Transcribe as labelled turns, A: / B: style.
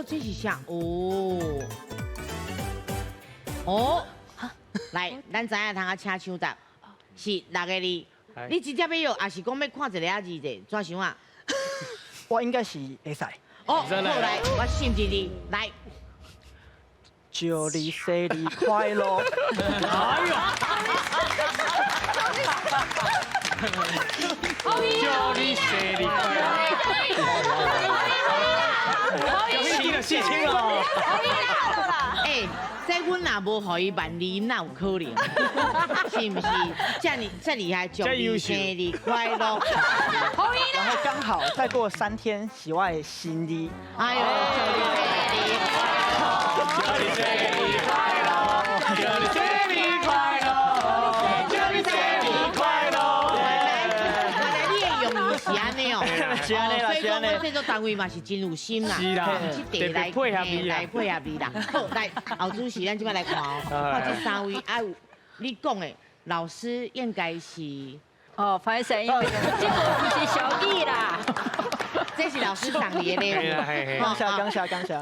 A: 这是啥？哦，来，咱知影通啊，请抢答，是6个字。你直接要用，还是讲要看一个字者？怎想啊？
B: 我应该是会使。
A: 哦，好来，我信一字，来。
B: 祝你生日快乐！
C: 哎呦！祝你生日快乐！有戏了，戏清了。
A: 哎，这阮若无互伊万里，哪有可能？是不是？这厉害，祝你生日快乐！
B: 然后刚好再过3天是我的生日。
A: 哎呦，祝你生日快乐！
C: 祝你生日快乐！祝你生日快乐！
A: 原来你的用意是安尼哦，
B: 是安尼啦，
A: 所以讲，我制作单位嘛是真有心啦，
C: 是啦，
A: 这地来
C: 配合你啦，
A: 来配合你啦。好，来，后主席，咱即摆来看哦，看这3位啊，有你讲的老师应该是，
D: 哦，歹势，因为这个不是小弟啦。
A: 这是老师送你的礼物。
B: 刚下。